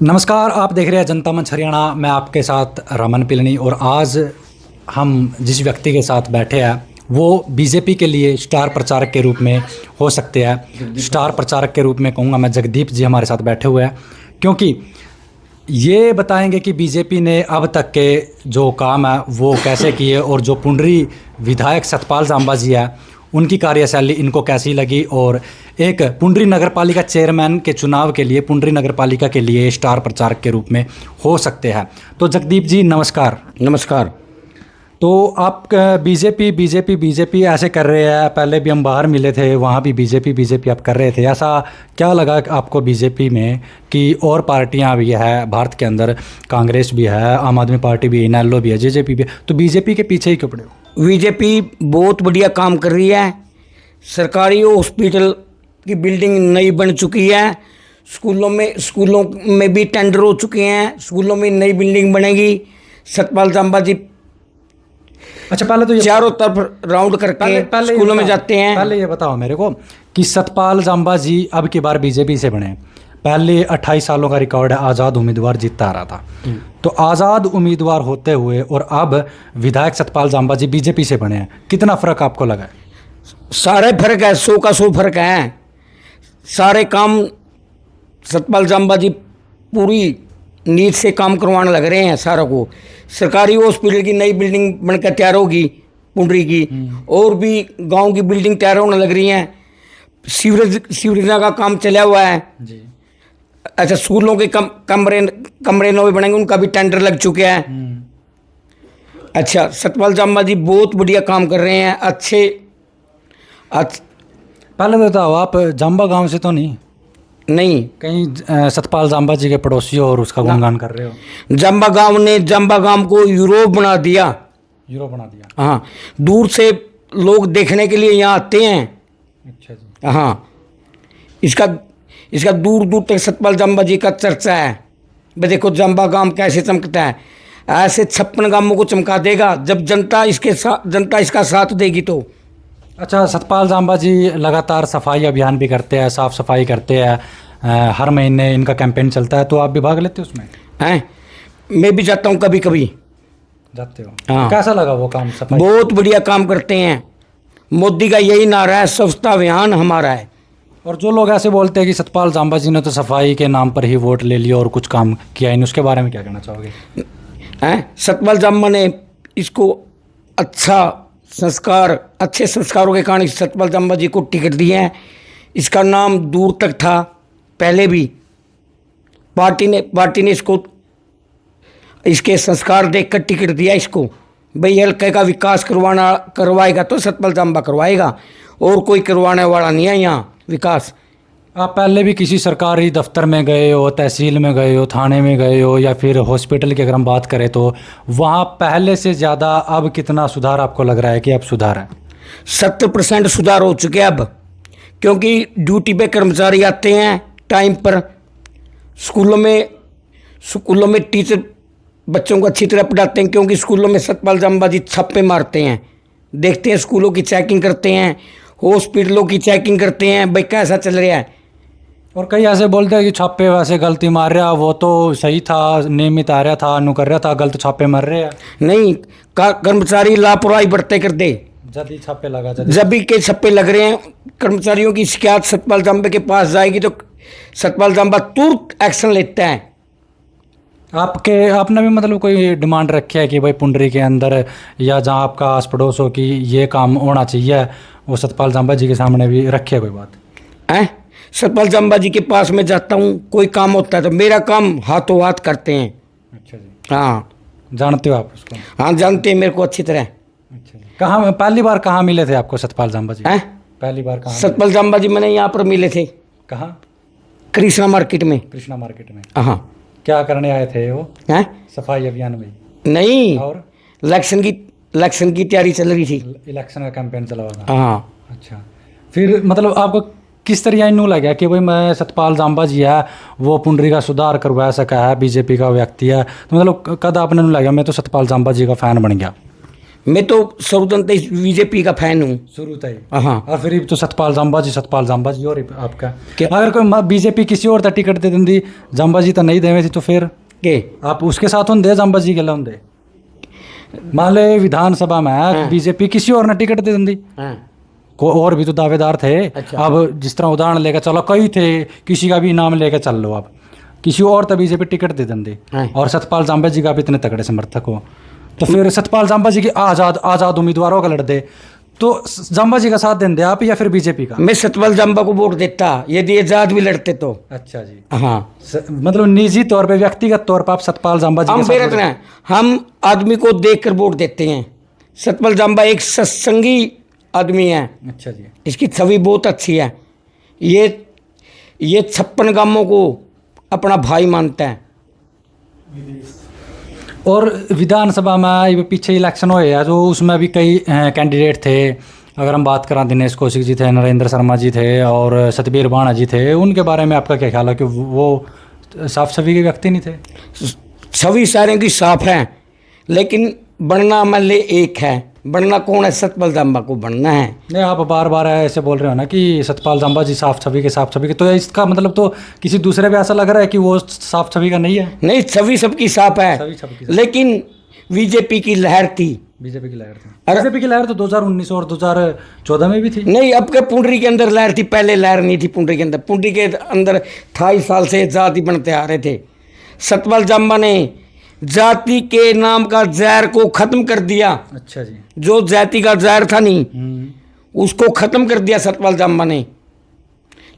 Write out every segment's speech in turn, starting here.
नमस्कार, आप देख रहे हैं जनता मंच हरियाणा। मैं आपके साथ रमन पिलनी और आज हम जिस व्यक्ति के साथ बैठे हैं वो बीजेपी के लिए स्टार प्रचारक के रूप में हो सकते हैं। स्टार प्रचारक के रूप में कहूँगा मैं, जगदीप जी हमारे साथ बैठे हुए हैं, क्योंकि ये बताएंगे कि बीजेपी ने अब तक के जो काम है वो कैसे किए और जो पुंडरी विधायक सतपाल जांबा जी है उनकी कार्यशैली इनको कैसी लगी, और एक पुंडरी नगर पालिका चेयरमैन के चुनाव के लिए पुंडरी नगर पालिका के लिए स्टार प्रचारक के रूप में हो सकते हैं। तो जगदीप जी नमस्कार। नमस्कार। तो आप बीजेपी ऐसे कर रहे हैं, पहले भी हम बाहर मिले थे वहाँ भी बीजेपी आप कर रहे थे, ऐसा क्या लगा आपको बीजेपी में कि और पार्टियाँ भी है भारत के अंदर, कांग्रेस भी है, आम आदमी पार्टी भी है, इनेलो भी है, जेजेपी भी है, तो बीजेपी के पीछे ही क्यों पड़े हो? बीजेपी बहुत बढ़िया काम कर रही है। सरकारी हॉस्पिटल की बिल्डिंग नई बन चुकी है, स्कूलों में भी टेंडर हो चुके हैं, स्कूलों में नई बिल्डिंग बनेगी। सतपाल जांबा जी अच्छा, पहले तो ये चारों तरफ राउंड करके स्कूलों में जाते हैं। पहले ये बताओ मेरे को कि सतपाल जांबा जी अब की बार बीजेपी से बने, पहले 28 सालों का रिकॉर्ड है, आज़ाद उम्मीदवार जीतता आ रहा था, तो आज़ाद उम्मीदवार होते हुए और अब विधायक सतपाल जांबा जी बीजेपी से बने हैं, कितना फ़र्क आपको लगा है? सारे फर्क है, 100 का 100 फर्क है। सारे काम सतपाल जांबा जी पूरी नींद से काम करवाने लग रहे हैं सारों को। सरकारी हॉस्पिटल की नई बिल्डिंग बनकर तैयार होगी पुंडरी की, और भी गांव की बिल्डिंग तैयार होने लग रही हैं। सीवरेज का काम चला हुआ है जी। अच्छा, स्कूलों के कमरे नए बनेंगे, उनका भी टेंडर लग चुके हैं। अच्छा, सतपाल जांबा जी बहुत बढ़िया काम कर रहे हैं। पहले तो बताओ, आप जांबा गांव से तो नहीं कहीं सतपाल जांबा जी के पड़ोसी हो और उसका गुणगान कर रहे हो? जांबा गांव ने जांबा गांव को यूरोप बना दिया। हाँ, दूर से लोग देखने के लिए यहाँ आते हैं। अच्छा जी। हाँ, इसका दूर दूर तक सतपाल जांबा जी का चर्चा है। भाई देखो जांबा गांव कैसे चमकता है, ऐसे 56 गांवों को चमका देगा जब जनता इसका साथ देगी तो। अच्छा, सतपाल जांबा जी लगातार सफाई अभियान भी करते हैं, साफ़ सफाई करते हैं, हर महीने इनका कैंपेन चलता है, तो आप भी भाग लेते हो उसमें? हैं, मैं भी जाता हूँ कभी कभी। जाते हो? हाँ। कैसा लगा वो काम, सफाई? बहुत बढ़िया काम करते हैं। मोदी का यही नारा है, स्वच्छता अभियान हमारा है। और जो लोग ऐसे बोलते हैं कि सतपाल जांबा जी ने तो सफाई के नाम पर ही वोट ले लिया और कुछ काम किया ही नहीं, उसके बारे में क्या कहना चाहोगे? सतपाल जांबा ने इसको अच्छे संस्कारों के कारण सतपाल जांबा जी को टिकट दिए हैं। इसका नाम दूर तक था पहले भी, पार्टी ने इसके संस्कार देखकर टिकट दिया इसको। भाई हल्के का विकास करवाएगा तो सतपाल जांबा करवाएगा, और कोई करवाने वाला नहीं है यहाँ विकास। आप पहले भी किसी सरकारी दफ्तर में गए हो, तहसील में गए हो, थाने में गए हो, या फिर हॉस्पिटल की अगर हम बात करें तो वहाँ पहले से ज़्यादा अब कितना सुधार आपको लग रहा है कि अब सुधार है? 70% सुधार हो चुके हैं अब, क्योंकि ड्यूटी पे कर्मचारी आते हैं टाइम पर। स्कूलों में टीचर बच्चों को अच्छी तरह पढ़ाते हैं, क्योंकि स्कूलों में सतपाल जांबा जी छापे मारते हैं, देखते हैं, स्कूलों की चेकिंग करते हैं, हॉस्पिटलों की चेकिंग करते हैं, भाई कैसा चल रहा है। और कई ऐसे बोलते हैं कि छापे वैसे गलती मार रहा, वो तो सही था, नियमित आ रहा था, कर रहा था, गलत छापे मार रहे हैं। नहीं, कर्मचारी लापरवाही बरते कर दे, जब भी छापे लगा, जब भी के छापे लग रहे हैं, कर्मचारियों की शिकायत सतपाल जांबा के पास जाएगी तो सतपाल जांबा तुरंत एक्शन लेता है। आपने भी मतलब कोई डिमांड रखी है कि भाई पुंडरी के अंदर या जहाँ आपका आस पड़ोस हो कि ये काम होना चाहिए, वो सतपाल जांबा जी के सामने भी रखी है कोई बात? सतपाल जांबा जी के पास मैं जाता हूँ, कोई काम होता है तो मेरा काम हाथों हाथ करते हैं। अच्छा जी। हाँ, जानते हो आप उसको? हाँ, जानते हैं मेरे को अच्छी तरह। अच्छा जी। कहाँ पहली बार कहाँ मिले थे आपको सतपाल जांबा जी? पहली बार कहाँ? सतपाल जांबा जी मैंने यहाँ पर मिले थे। कहाँ? कृष्णा मार्केट में। कृष्णा मार्केट में? हाँ। क्या करने आए थे वो? सफाई अभियान में? नहीं, और इलेक्शन की तैयारी चल रही थी, इलेक्शन का कैंपेन चला हुआ था। हाँ। अच्छा, फिर मतलब आपको किस तरह यूँ लगा कि भाई मैं सतपाल जांबा जी है वो पुंडरी का सुधार करवा सका है, बीजेपी का व्यक्ति है, तो मतलब कद आपने लगा मैं तो सतपाल जांबा जी का फ़ैन बन गया? मैं तो शुरू से बीजेपी का फैन हूँ। शुरू से ही? हाँ। और फिर तो सतपाल जांबा जी और आपका क्या? अगर कोई बीजेपी किसी और टिकट दे देंगी, जांबा जी तो नहीं देवे थी, तो फिर के आप उसके साथ होंगे, जांबा जी के लिए होंगे? मान ले विधानसभा में बीजेपी किसी और ने टिकट दे देंगी, हाँ। को और भी तो दावेदार थे। अच्छा। अब जिस तरह उदाहरण लेकर चलो, कई थे, किसी का भी नाम लेकर चल लो, आप किसी और तो बीजेपी टिकट दे देंगे हाँ। और सतपाल जांबा जी का भी इतने तगड़े समर्थक हो, तो फिर सतपाल जांबा जी की आज़ाद उम्मीदवारों का लड़ दे, तो जांबा जी का साथ देंगे आप या फिर बीजेपी का? मैं सतपाल जांबा को वोट देता यदि आजाद भी लड़ते तो। अच्छा जी। हाँ। मतलब निजी तौर पे, व्यक्तिगत तौर पर आप सतपाल जांबा जी हम के साथ बेरत हैं, हम आदमी को देखकर वोट देते हैं। सतपाल जांबा एक सत्संगी आदमी है। अच्छा जी। इसकी छवि बहुत अच्छी है। ये 56 गांवों को अपना भाई मानता है। और विधानसभा में ये पीछे इलेक्शन हुए हैं, जो उसमें भी कई कैंडिडेट थे। अगर हम बात करें, दिनेश कौशिक जी थे, नरेंद्र शर्मा जी थे और सतबीर बाणा जी थे, उनके बारे में आपका क्या ख्याल है कि वो साफ छवि के व्यक्ति नहीं थे? छवि सारे की साफ है, लेकिन बनना मल्ले एक है। बनना कौन है? सतपाल जांबा को बनना है। नहीं, आप बार बार ऐसे बोल रहे हो ना कि सतपाल जांबा जी साफ छवि के, तो इसका मतलब तो किसी दूसरे पे ऐसा लग रहा है कि वो साफ छवि का नहीं है। नहीं, छवि सबकी साफ है, लेकिन बीजेपी की लहर थी। बीजेपी की लहर थी। बीजेपी की लहर तो 2019 और 2014 में भी थी। नहीं, अब के पुंडरी के अंदर लहर थी, पहले लहर नहीं थी पुंडरी के अंदर। पुंडरी के अंदर 28 साल से जाति बनते आ रहे थे। सतपाल जांबा ने जाति के नाम का जहर को खत्म कर दिया। अच्छा जी। जो जाति का जहर था नहीं, उसको खत्म कर दिया सतपाल जांबा ने।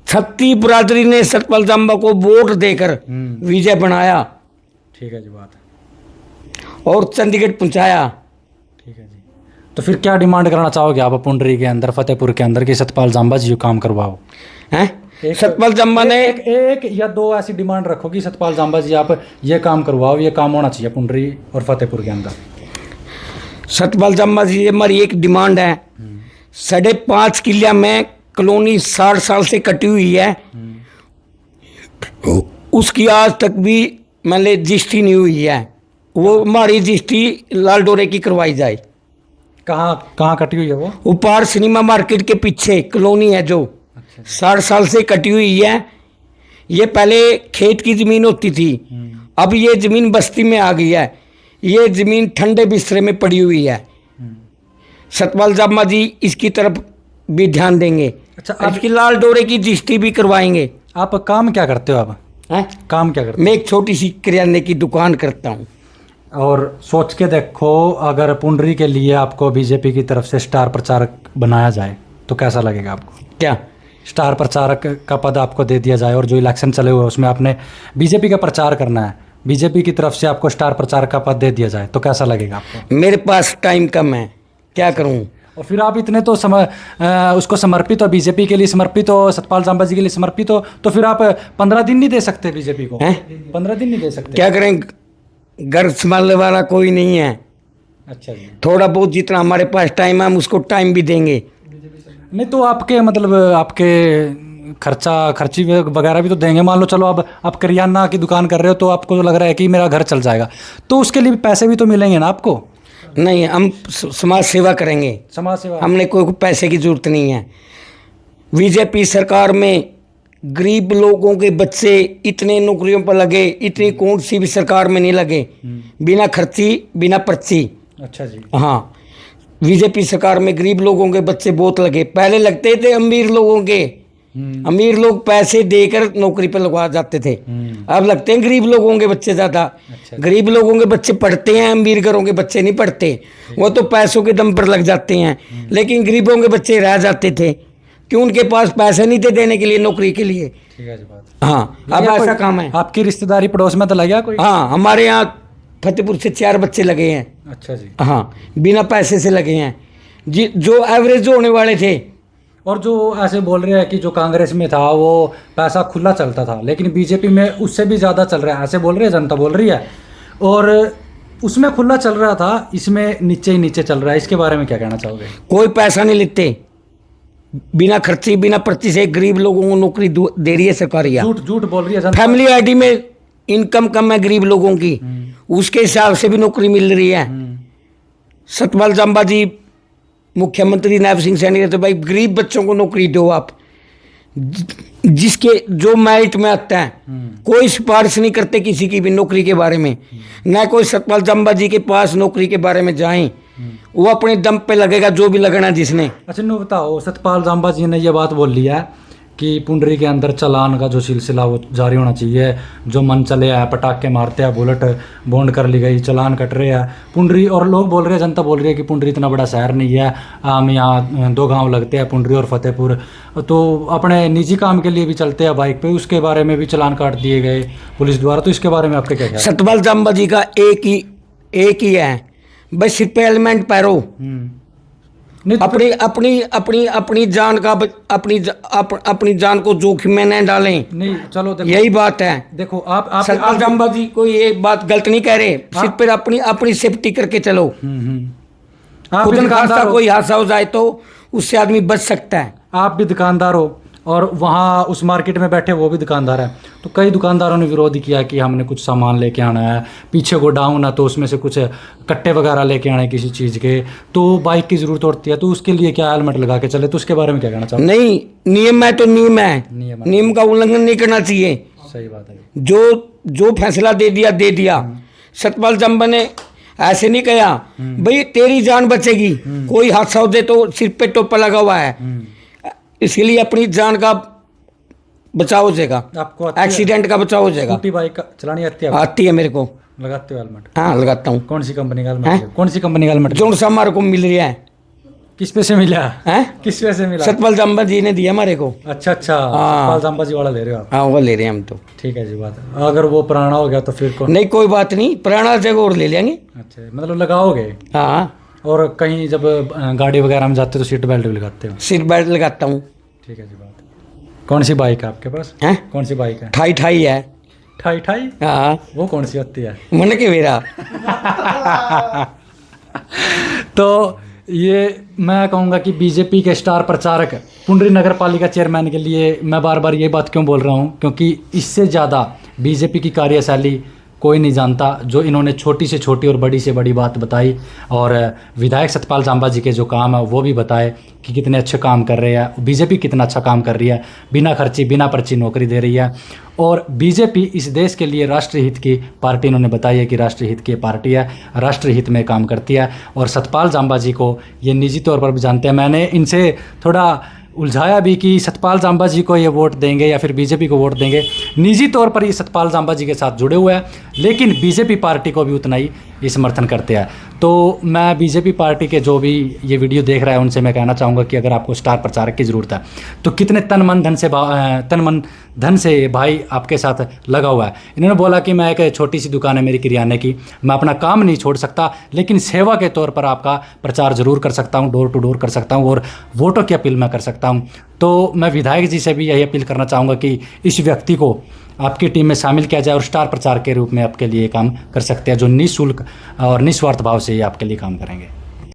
छत्ती बरादरी ने सतपाल जांबा को वोट देकर विजय बनाया। ठीक है जी, बात और चंडीगढ़ पहुंचाया। ठीक है जी। तो फिर क्या डिमांड करना चाहोगे आप पुंडरी के अंदर, फतेहपुर के अंदर, कि सतपाल जांबा जी काम करवाओ? हैं? सतपाल जांबा ने एक या दो ऐसी डिमांड रखो कि सतपाल जांबा जी आप ये काम करवाओ, ये काम होना चाहिए पुंडरी और फतेहपुर के अंदर। सतपाल जांबा जी, हमारी एक डिमांड है। 5.5 किलिया में कॉलोनी 60 साल से कटी हुई है, उसकी आज तक भी मान ले रजिस्ट्री नहीं हुई है। वो हमारी रजिस्ट्री लाल डोरे की करवाई जाए। कहाँ कटी हुई है वो? ऊपर सिनेमा मार्केट के पीछे कॉलोनी है जो 60 साल से कटी हुई है। ये पहले खेत की ज़मीन होती थी, अब ये ज़मीन बस्ती में आ गई है। ये ज़मीन ठंडे बिस्तरे में पड़ी हुई है। सतपाल जांबा जी इसकी तरफ भी ध्यान देंगे। अच्छा, इसकी लाल डोरे की रजिस्ट्री भी करवाएंगे। आप काम क्या करते हो? आप काम क्या करते हो? मैं एक छोटी सी किराने की दुकान करता हूँ। और सोच के देखो, अगर पुंडरी के लिए आपको बीजेपी की तरफ से स्टार प्रचारक बनाया जाए तो कैसा लगेगा आपको? क्या स्टार प्रचारक का पद आपको दे दिया जाए और जो इलेक्शन चले हुए उसमें आपने बीजेपी का प्रचार करना है, बीजेपी की तरफ से आपको स्टार प्रचारक का पद दे दिया जाए तो कैसा लगेगा आपको? मेरे पास टाइम कम है, क्या करूं? और फिर आप इतने तो उसको समर्पित हो, बीजेपी के लिए समर्पित हो, सतपाल जांबा जी के लिए समर्पित हो, तो फिर आप 15 दिन नहीं दे सकते बीजेपी को? 15 दिन नहीं दे सकते? क्या करें, घर संभालने वाला कोई नहीं है। अच्छा जी। थोड़ा बहुत जितना हमारे पास टाइम है हम उसको टाइम भी देंगे। नहीं तो आपके मतलब आपके खर्ची वगैरह भी तो देंगे। मान लो चलो अब आप करियाना की दुकान कर रहे हो तो आपको लग रहा है कि मेरा घर चल जाएगा, तो उसके लिए पैसे भी तो मिलेंगे ना आपको? नहीं, हम समाज सेवा करेंगे। समाज सेवा? हमने कोई पैसे की जरूरत नहीं है। बीजेपी सरकार में गरीब लोगों के बच्चे इतने नौकरियों पर लगे, इतनी कौन सी भी सरकार में नहीं लगे, बिना खर्ची बिना पर्ची। अच्छा जी। हाँ, बीजेपी सरकार में गरीब लोगों के बच्चे बहुत लगे। पहले लगते थे अमीर लोगों के, अमीर लोग पैसे देकर नौकरी पर लगवा जाते थे। अब लगते हैं गरीब लोगों के बच्चे ज़्यादा। अच्छा। गरीब लोगों के बच्चे पढ़ते हैं, अमीर घरों के बच्चे नहीं पढ़ते। वो तो पैसों के दम पर लग जाते हैं, लेकिन गरीबों के बच्चे रह जाते थे क्यों? उनके पास पैसे नहीं थे देने के लिए नौकरी के लिए। ठीक है जी, बात। हाँ, अब ऐसा काम है। आपकी रिश्तेदारी पड़ोस में तो लगा कोई? हाँ, हमारे यहाँ फतेहपुर से 4 बच्चे लगे हैं। अच्छा जी। हाँ, बिना पैसे से लगे हैं जी, जो एवरेज होने वाले थे। और जो ऐसे बोल रहे हैं कि जो कांग्रेस में था वो पैसा खुला चलता था, लेकिन बीजेपी में उससे भी ज़्यादा चल रहा है, ऐसे बोल रहे हैं, जनता बोल रही है। और उसमें खुला चल रहा था, इसमें नीचे ही नीचे चल रहा है। इसके बारे में क्या कहना चाहोगे? कोई पैसा नहीं लेते, बिना खर्ची बिना पर्ची से गरीब लोगों को नौकरी दे रही है सरकार। झूठ बोल रही है जनता। फैमिली आईडी में इनकम कम है गरीब लोगों की, उसके हिसाब से भी नौकरी मिल रही है। सतपाल जांबा जी मुख्यमंत्री नायब सिंह सैनी कहते भाई गरीब बच्चों को नौकरी दो आप, जिसके जो मेरिट में आता है। कोई सिफारिश नहीं करते किसी की भी नौकरी के बारे में, ना कोई सतपाल जांबा जी के पास नौकरी के बारे में जाएं, वो अपने दम पे लगेगा जो भी लगना जिसने। अच्छा नो बताओ, सतपाल जांबा जी ने ये बात बोल लिया है कि पुंडरी के अंदर चालान का जो सिलसिला वो जारी होना चाहिए, जो मन चले है पटाखे मारते हैं, बुलेट बॉन्ड कर ली गई, चालान कट रहे हैं पुंडरी। और लोग बोल रहे हैं, जनता बोल रही है कि पुंडरी इतना बड़ा शहर नहीं है, हम यहाँ 2 गांव लगते हैं पुंडरी और फतेहपुर, तो अपने निजी काम के लिए भी चलते हैं बाइक पे, उसके बारे में भी चालान काट दिए गए पुलिस द्वारा। तो इसके बारे में आपके क्या ख्याल है? सतपाल जांबा जी का एक ही है, बस सिर पे हेलमेट पहनो, नहीं तो अपनी अपनी अपनी अपनी जान का अपनी जान को जोखिम में न डालें। नहीं चलो देखो, यही बात है। देखो आप सतपाल जांबा जी कोई ये बात गलत नहीं कह रहे, सिर पर अपनी सेफ्टी करके चलो। आप भी खुदा दुकानदार खास्ता हो, कोई हादसा हो जाए तो उससे आदमी बच सकता है। आप भी दुकानदार हो और वहाँ उस मार्केट में बैठे वो भी दुकानदार है, तो कई दुकानदारों ने विरोध किया कि हमने कुछ सामान लेके आना है, पीछे गोडाउन है तो उसमें से कुछ कट्टे वगैरह लेके आने किसी चीज़ के, तो बाइक की ज़रूरत होती है, तो उसके लिए क्या हेलमेट लगा के चले, तो उसके बारे में क्या कहना चाहोगे? नहीं, नियम है तो नियम है, नियम का उल्लंघन नहीं करना चाहिए। सही बात है। जो फैसला दे दिया। सतपाल जांबा ने ऐसे नहीं कहा भाई तेरी जान बचेगी, कोई हादसा हो जाए तो सिर पे टोपा लगा हुआ है, इसलिए अपनी जान का बचाव हो जाएगा, आपको एक्सीडेंट का बचाव हो जाएगा। स्कूटी बाइक चलानी आती है? आती है मेरे को। लगाते हो हेलमेट? हाँ लगाता हूँ। कौन सी कंपनी का हेलमेट? कौन सी कंपनी का हेलमेट? जो सा हमारे को मिल रहा है। किस पे से मिला है? किस पे से मिला? सतपाल जांबा जी ने दिया हमारे को। अच्छा सतपाल जांबा जी वाला ले रहे हो आप? हाँ वो ले रहे हैं हम तो। ठीक है जी बात है। अगर वो पुराना हो गया तो फिर कौन? नहीं कोई बात नहीं, पुराना जगह और ले लेंगे। अच्छा मतलब लगाओगे? हाँ। और कहीं जब गाड़ी वगैरह में जाते हो तो सीट बेल्ट भी लगाते हो? सीट बेल्ट लगाता हूँ। ठीक है जी बात है। कौन सी बाइक है आपके पास? हैं? कौन सी बाइक है? ठाई है। ठाई? हाँ। वो कौन सी होती है? मन के मेरा। तो ये मैं कहूँगा कि बीजेपी के स्टार प्रचारक पुंडरी नगर पालिका चेयरमैन के लिए मैं बार बार ये बात क्यों बोल रहा हूँ, क्योंकि इससे ज़्यादा बीजेपी की कार्यशैली कोई नहीं जानता, जो इन्होंने छोटी से छोटी और बड़ी से बड़ी बात बताई, और विधायक सतपाल जांबा जी के जो काम है वो भी बताए कि कितने अच्छे काम कर रहे हैं, बीजेपी कितना अच्छा काम कर रही है, बिना खर्ची बिना पर्ची नौकरी दे रही है, और बीजेपी इस देश के लिए राष्ट्रहित की पार्टी इन्होंने बताई है कि राष्ट्रहित की पार्टी है, राष्ट्रहित में काम करती है। और सतपाल जांबा जी को ये निजी तौर पर भी जानते हैं, मैंने इनसे थोड़ा उलझाया भी कि सतपाल जांबा जी को ये वोट देंगे या फिर बीजेपी को वोट देंगे। निजी तौर पर ये सतपाल जांबा जी के साथ जुड़े हुए हैं, लेकिन बीजेपी पार्टी को भी उतना ही समर्थन करते हैं। तो मैं बीजेपी पार्टी के जो भी ये वीडियो देख रहा है उनसे मैं कहना चाहूँगा कि अगर आपको स्टार प्रचारक की ज़रूरत है तो कितने तन मन धन से भाई आपके साथ लगा हुआ है। इन्होंने बोला कि मैं एक छोटी सी दुकान है मेरी किराने की, मैं अपना काम नहीं छोड़ सकता, लेकिन सेवा के तौर पर आपका प्रचार ज़रूर कर सकता हूँ, डोर टू डोर कर सकता हूँ और वोटों की अपील मैं कर सकता हूँ। तो मैं विधायक जी से भी यही अपील करना चाहूँगा कि इस व्यक्ति को आपकी टीम में शामिल किया जाए और स्टार प्रचार के रूप में आपके लिए काम कर सकते हैं, जो निःशुल्क और निस्वार्थ भाव से ये आपके लिए काम करेंगे।